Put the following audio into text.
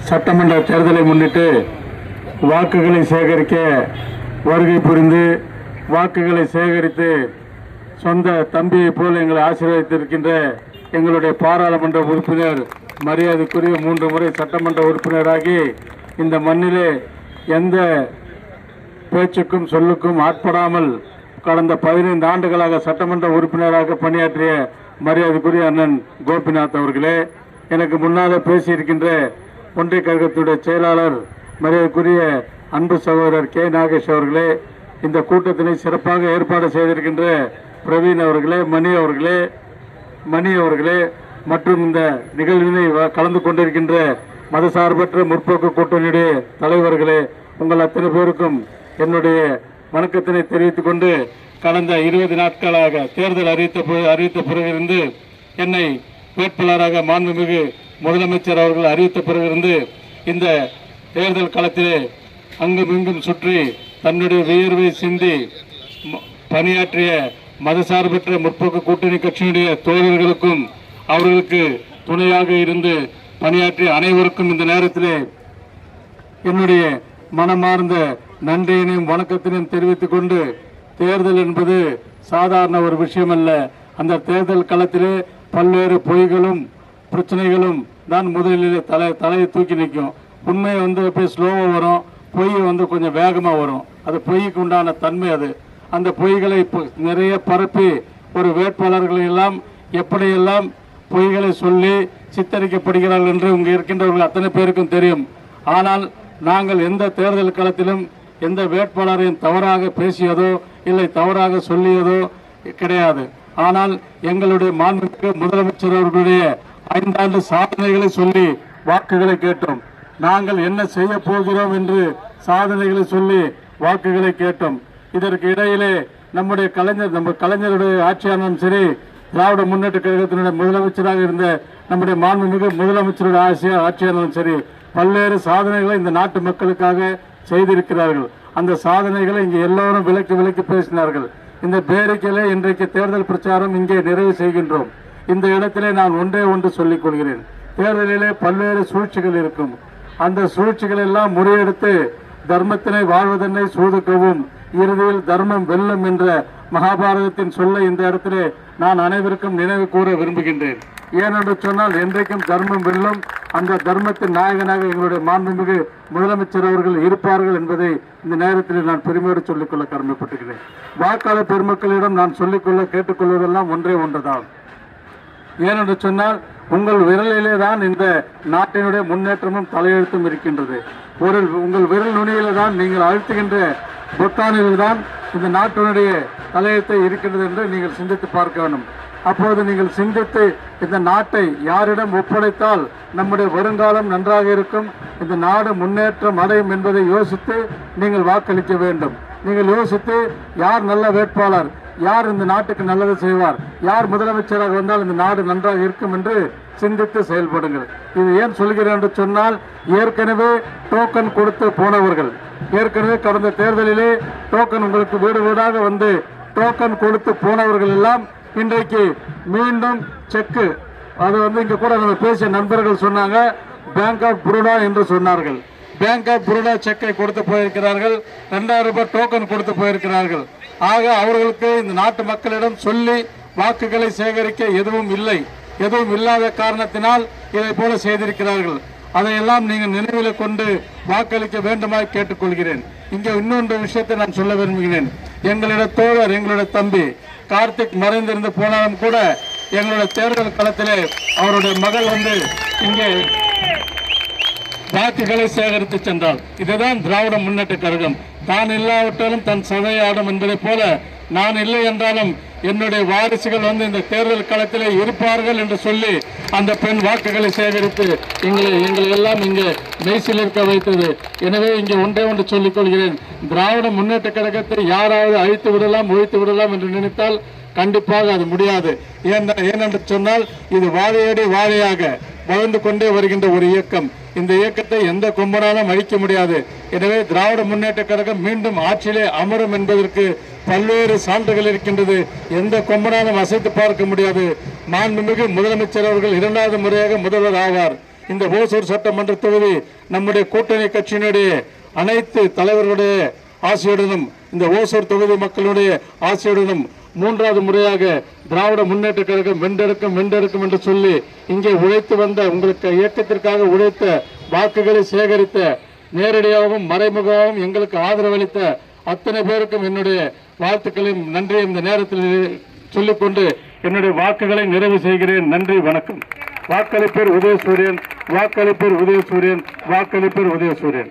சட்டமன்ற தேர்தலை முன்னிட்டு வாக்குகளை சேகரிக்க வருகை புரிந்து வாக்குகளை சேகரித்து சொந்த தம்பியை போல் எங்களை ஆசீர்வதித்திருக்கின்ற எங்களுடைய பாராளுமன்ற உறுப்பினர், மரியாதைக்குரிய 3 முறை சட்டமன்ற உறுப்பினராகி இந்த மண்ணிலே எந்த பேச்சுக்கும் சொல்லுக்கும் ஆட்படாமல் கடந்த 15 ஆண்டுகளாக சட்டமன்ற உறுப்பினராக பணியாற்றிய மரியாதைக்குரிய அண்ணன் கோபிநாத் அவர்களே, எனக்கு முன்னாலே பேசியிருக்கின்ற ஒன்றிய கழகத்துடைய செயலாளர் மரியாதைக்குரிய அன்பு சகோதரர் கே நாகேஷ் அவர்களே, இந்த கூட்டத்தினை சிறப்பாக ஏற்பாடு செய்திருக்கின்ற பிரவீன் அவர்களே, மணி அவர்களே மற்றும் இந்த நிகழ்வினை கலந்து கொண்டிருக்கின்ற மதசார்பற்ற முற்போக்கு கூட்டணியுடைய தலைவர்களே, உங்கள் அத்தனை பேருக்கும் என்னுடைய வணக்கத்தினை தெரிவித்துக் கொண்டு, கடந்த 20 நாட்களாக தேர்தல் அறிவித்த பிறகிருந்து என்னை வேட்பாளராக மாண்புமிகு முதலமைச்சர் அவர்கள் அறிவித்த பிறகிருந்து இந்த தேர்தல் களத்திலே அங்கும் இங்கும் சுற்றி தன்னுடைய வியர்வை சிந்தி பணியாற்றிய மதசார்பற்ற முற்போக்கு கூட்டணி கட்சியினுடைய தோழர்களுக்கும் அவர்களுக்கு துணையாக இருந்து பணியாற்றிய அனைவருக்கும் இந்த நேரத்திலே என்னுடைய மனமார்ந்த நன்றியினையும் வணக்கத்தினையும் தெரிவித்துக் கொண்டு, தேர்தல் என்பது சாதாரண ஒரு விஷயம் அல்ல. அந்த தேர்தல் களத்திலே பல்வேறு பொய்களும் பிரச்சனைகளும் தான் முதலில் தலையை தூக்கி நிற்கும். உண்மை போய் ஸ்லோவாக வரும், பொய் கொஞ்சம் வேகமாக வரும். அது பொய்க்கு உண்டான தன்மை. அந்த பொய்களை நிறைய பரப்பி ஒரு வேட்பாளர்களை எல்லாம் எப்படியெல்லாம் பொய்களை சொல்லி சித்தரிக்கப்படுகிறார்கள் என்று இங்கே இருக்கின்றவர்கள் அத்தனை பேருக்கும் தெரியும். ஆனால் நாங்கள் எந்த தேர்தல் களத்திலும் எந்த வேட்பாளரையும் தவறாக பேசியதோ இல்லை தவறாக சொல்லியதோ கிடையாது. ஆனால் எங்களுடைய மாண்புமிகு முதலமைச்சர் அவர்களுடைய 5 ஆண்டு சாதனைகளை சொல்லி வாக்குகளை கேட்டோம். நாங்கள் என்ன செய்ய போகிறோம் என்று சாதனைகளை சொல்லி வாக்குகளை கேட்டோம். இதற்கு இடையிலே நம்ம கலைஞருடைய ஆட்சியானாலும் சரி, திராவிட முன்னேற்ற கழகத்தினுடைய முதலமைச்சராக இருந்த நம்முடைய மாண்புமிகு முதலமைச்சருடைய ஆட்சியானாலும் சரி, பல்வேறு சாதனைகளை இந்த நாட்டு மக்களுக்காக செய்திருக்கிறார்கள். அந்த சாதனைகளை இங்கே எல்லோரும் விலக்கி பேசினார்கள். இந்த பேரிக்கையிலே இன்றைக்கு தேர்தல் பிரச்சாரம் இங்கே நிறைவு செய்கின்றோம். இந்த இடத்திலே நான் ஒன்று சொல்லிக் கொள்கிறேன். தேர்தலிலே பல்வேறு சூழ்ச்சிகள் இருக்கும். அந்த சூழ்ச்சிகள் எல்லாம் முறியெடுத்து தர்மத்தினை வாழ்வதனை சூதுக்கவும் இறுதியில் தர்மம் வெல்லும் என்ற மகாபாரதத்தின் சொல்லை இந்த இடத்திலே நான் அனைவருக்கும் நினைவு கூற விரும்புகின்றேன். ஏனென்று சொன்னால் என்றைக்கும் தர்மம் வெல்லும். அந்த தர்மத்தின் நாயகனாக எங்களுடைய மாண்புமிகு முதலமைச்சர் அவர்கள் இருப்பார்கள் என்பதை இந்த நேரத்தில் நான் பெருமையோடு சொல்லிக்கொள்ள கடமைப்பட்டுகிறேன். வாக்காளர் பெருமக்களிடம் நான் சொல்லிக்கொள்ள கேட்டுக்கொள்வதெல்லாம் ஒன்றுதான். ஏனென்று சொன்னால் உங்கள் விரலிலே தான் இந்த நாட்டினுடைய முன்னேற்றமும் தலையெழுத்தும் இருக்கின்றது. உங்கள் விரல் நுனியில தான் நீங்கள் அழுத்துகின்ற பொத்தானில் தான் இந்த நாட்டினுடைய தலையெழுத்தை இருக்கின்றது என்று நீங்கள் சிந்தித்து பார்க்க வேண்டும். அப்போது நீங்கள் சிந்தித்து இந்த நாட்டை யாரிடம் ஒப்படைத்தால் நம்முடைய வருங்காலம் நன்றாக இருக்கும், இந்த நாடு முன்னேற்றம் அடையும் என்பதை யோசித்து நீங்கள் வாக்களிக்க வேண்டும். நீங்கள் யோசித்து யார் நல்ல வேட்பாளர், யார் இந்த நாட்டுக்கு நல்லது செய்வார், யார் முதலமைச்சராக வந்தால் இந்த நாடு நன்றாக இருக்கும் என்று சிந்தித்து செயல்படுங்கள். இது ஏன் சொல்கிறேன் என்று சொன்னால், ஏற்கனவே டோக்கன் கொடுத்து போனவர்கள், ஏற்கனவே கடந்த தேர்தலிலே டோக்கன் உங்களுக்கு வீடு வீடாக வந்து டோக்கன் கொடுத்து போனவர்கள் எல்லாம் இன்றைக்கு மீண்டும் செக்கு, அது இங்க கூட நம்ம பேசிய நண்பர்கள் சொன்னாங்க, பேங்க் ஆஃப் பரோடா என்று சொன்னார்கள். பேங்க் ஆஃப் பரோடா செக்கை கொடுத்து போயிருக்கிறார்கள், 2000 ரூபாய் டோக்கன் கொடுத்து போயிருக்கிறார்கள். ஆக அவர்களுக்கு இந்த நாட்டு மக்களிடம் சொல்லி வாக்குகளை சேகரிக்க எதுவும் இல்லாத காரணத்தினால் இதை போல செய்திருக்கிறார்கள். அதையெல்லாம் நீங்கள் நினைவில் கொண்டு வாக்களிக்க வேண்டுமாய் கேட்டுக்கொள்கிறேன். இங்கே இன்னொன்று விஷயத்தை நான் சொல்ல விரும்புகிறேன். எங்களுடைய தோழர், எங்களுடைய தம்பி கார்த்திக் மறைந்திருந்து போனாலும் கூட எங்களுடைய தேர்தல் களத்திலே அவருடைய மகள் இங்கே வாக்குகளை சேகரித்து சென்றால், இதுதான் திராவிட முன்னேற்ற கழகம். தான் இல்லாவிட்டாலும் தன் சதையாடும் என்பதை போல நான் இல்லை என்றாலும் என்னுடைய வாரிசுகள் இந்த தேர்தல் களத்திலே இருப்பார்கள் என்று சொல்லி அந்த பெண் வாக்குகளை சேகரித்து எங்களை எல்லாம் இங்கே மெய்சிலிருக்க வைத்தது. எனவே இங்கே ஒன்று சொல்லிக் கொள்கிறேன். திராவிட முன்னேற்ற கழகத்தை யாராவது அழித்து விடலாம், ஒழித்து விடலாம் என்று நினைத்தால் கண்டிப்பாக அது முடியாது. ஏனென்று சொன்னால் இது வாழையடி வாழையாக வளர்ந்து கொண்டே வருகின்ற ஒரு இயக்கம். இந்த இயக்கத்தை எந்த கொம்பனாலும் அழிக்க முடியாது. எனவே திராவிட முன்னேற்ற கழகம் மீண்டும் ஆட்சியிலே அமரும் என்பதற்கு பல்வேறு சான்றுகள் இருக்கின்றது. எந்த கொம்பனாலும் அசைத்து பார்க்க முடியாது. மாண்புமிகு முதலமைச்சர் அவர்கள் 2வது முறையாக முதல்வர் ஆவார். இந்த ஓசூர் சட்டமன்ற தொகுதி நம்முடைய கூட்டணி கட்சியினுடைய அனைத்து தலைவர்களுடைய ஆசையுடனும் இந்த ஓசூர் தொகுதி மக்களுடைய ஆசையுடனும் மூன்றாவது முறையாக திராவிட முன்னேற்ற கழகம் வென்றெடுக்கும் என்று சொல்லி இங்கே உழைத்து வந்த உங்களுக்கு இயக்கத்திற்காக உழைத்த வாக்குகளை சேகரித்த நேரடியாகவும் மறைமுகமாகவும் எங்களுக்கு ஆதரவளித்த அத்தனை பேருக்கும் என்னுடைய வாழ்த்துக்களையும் நன்றியை இந்த நேரத்தில் சொல்லிக்கொண்டு என்னுடைய வாக்குகளை நிறைவு செய்கிறேன். நன்றி, வணக்கம். வாக்களிப்பேர் உதயசூரியன், வாக்களிப்பேர் உதயசூரியன், வாக்களிப்பேர் உதயசூரியன்.